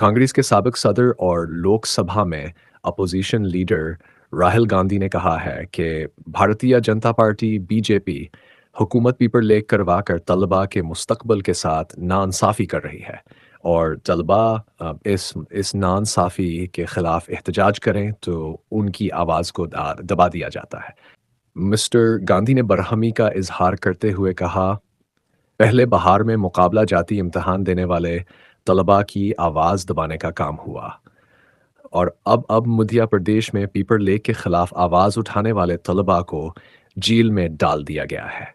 कांग्रेस के साबिक सदर और लोकसभा में अपोजिशन लीडर राहुल गांधी ने कहा है कि भारतीय जनता पार्टी बीजेपी हुकूमत पेपर लीक करवा कर तलबा के मुस्तकबिल के साथ नाइंसाफ़ी कर रही है और तलबा इस नाइंसाफ़ी के ख़िलाफ़ एहतजाज करें तो उनकी आवाज़ को दबा दिया जाता है। मिस्टर गांधी ने बरहमी का इजहार करते हुए कहा, पहले बहार में मुकाबला जाती इम्तहान देने वाले तलबा की आवाज़ दबाने का काम हुआ और अब मध्य प्रदेश में पेपर लीक के खिलाफ आवाज़ उठाने वाले तलबा को जेल में डाल दिया गया है।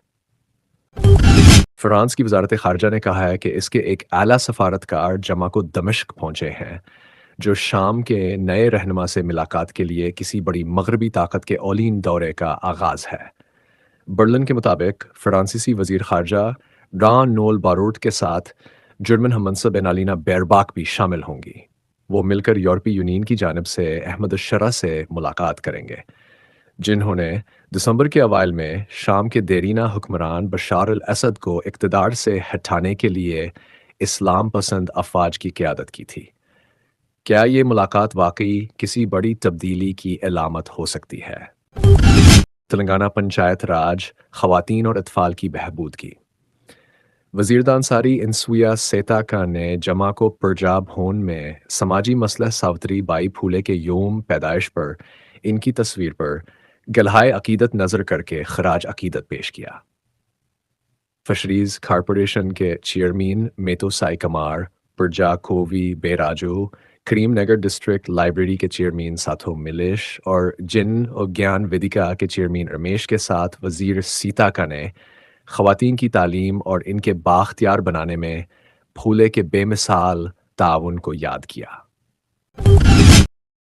फ्रांस की वजारत खारजा ने कहा है कि इसके एक आला सफारतकार जमा को दमिश्क पहुंचे हैं जो शाम के नए रहनुमा से मुलाकात के लिए किसी बड़ी मगरबी ताकत के औलीन दौरे का आगाज़ है। बर्लिन के मुताबिक फ्रांसीसी वजीर खारजा डॉन नोल बारूट के साथ जर्मन हममनसब एनालिना बेरबाक भी शामिल होंगी। वो मिलकर यूरोपीय यूनियन की जानिब से अहमद शरा से मुलाकात करेंगे जिन्होंने दिसंबर के अवाइल में शाम के देरीना हुक्मरान बशार अल असद को इक़्तिदार से हटाने के लिए इस्लाम पसंद अफवाज की क़यादत की थी। क्या ये मुलाकात वाकई किसी बड़ी तब्दीली की अलामत हो सकती है? तेलंगाना पंचायत राज ख़वातीन और अतफ़ाल की बहबूद की वज़ीर दानसारी इंसुया सेताका ने जमा को पंजाब होन में समाजी मसला सावित्री बाई फूले के योम पैदाइश पर इनकी तस्वीर पर गलहाए अकीदत नज़र करके खराज अकीदत पेश किया। फिशरीज़ कॉरपोरेशन के चेयरमैन मेतो साई कमार, प्रजा कोवी बेराजू, करीम नगर डिस्ट्रिक्ट लाइब्रेरी के चेयरमैन साथो मिलिश और जिन और ज्ञान वेदिका के चेयरमैन रमेश के साथ वज़ीर सीताका ने ख़वातीन की तालीम और इनके बाख्तियार बनाने में फूले के बेमिसाल ताउन को याद किया।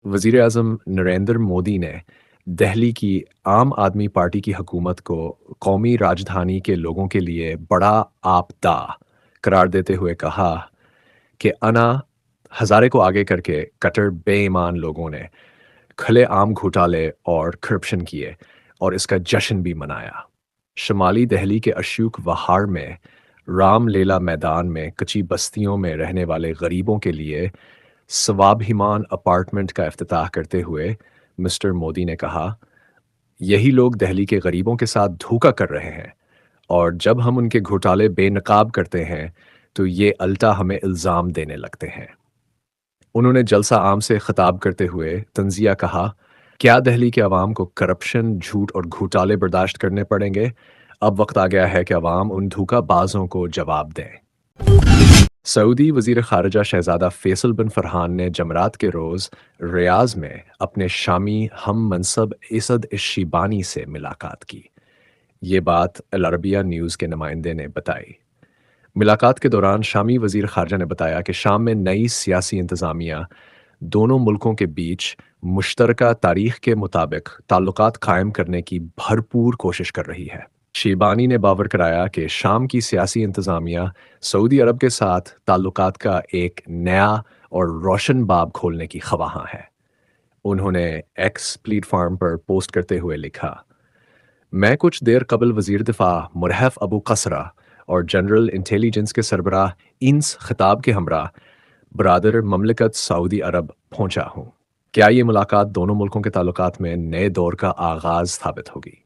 वज़ीर आज़म नरेंद्र मोदी ने दिल्ली की आम आदमी पार्टी की हुकूमत को कौमी राजधानी के लोगों के लिए बड़ा आपदा करार देते हुए कहा कि अना हज़ारे को आगे करके कट्टर बेईमान लोगों ने खुले आम घोटाले और करप्शन किए और इसका जश्न भी मनाया। शुमाली दिल्ली के अशोक विहार में रामलीला मैदान में कच्ची बस्तियों में रहने वाले गरीबों के लिए स्वाभिमान अपार्टमेंट का इफ्तिताह करते हुए मिस्टर मोदी ने कहा, यही लोग दिल्ली के गरीबों के साथ धोखा कर रहे हैं और जब हम उनके घोटाले बेनकाब करते हैं तो ये अल्टा हमें इल्ज़ाम देने लगते हैं। उन्होंने जलसा आम से खिताब करते हुए तंजिया कहा, क्या दिल्ली के अवाम को करप्शन, झूठ और घोटाले बर्दाश्त करने पड़ेंगे? अब वक्त आ गया है कि अवाम उन धोखाबाजों को जवाब दें। सऊदी वज़ीर ख़ारिजा शहज़ादा फैसल बिन फ़रहान ने जमरात के रोज़ रियाज़ में अपने शामी हम मनसब इसद इश्शिबानी से मुलाकात की। ये बात अल अरबिया न्यूज़ के नुमाइंदे ने बताई। मुलाकात के दौरान शामी वज़ीर ख़ारिजा ने बताया कि शाम में नई सियासी इंतज़ामिया दोनों मुल्कों के बीच मुश्तरका तारीख़ के मुताबिक ताल्लुकात कायम करने की भरपूर कोशिश कर रही है। शिबानी ने बावर कराया कि शाम की सियासी इंतज़ामिया सऊदी अरब के साथ ताल्लुकात का एक नया और रोशन बाब खोलने की ख़वाहां है। उन्होंने एक्स प्लेटफार्म पर पोस्ट करते हुए लिखा, मैं कुछ देर कबल वज़ीर दिफा मुरहफ़ अबू कसरा और जनरल इंटेलिजेंस के सरबराह इंस खिताब के हमरा बरादर ममलिकत सऊदी अरब पहुंचा हूँ। क्या ये मुलाकात दोनों मुल्कों के ताल्लुकात में नए दौर का आगाज़ साबित होगी?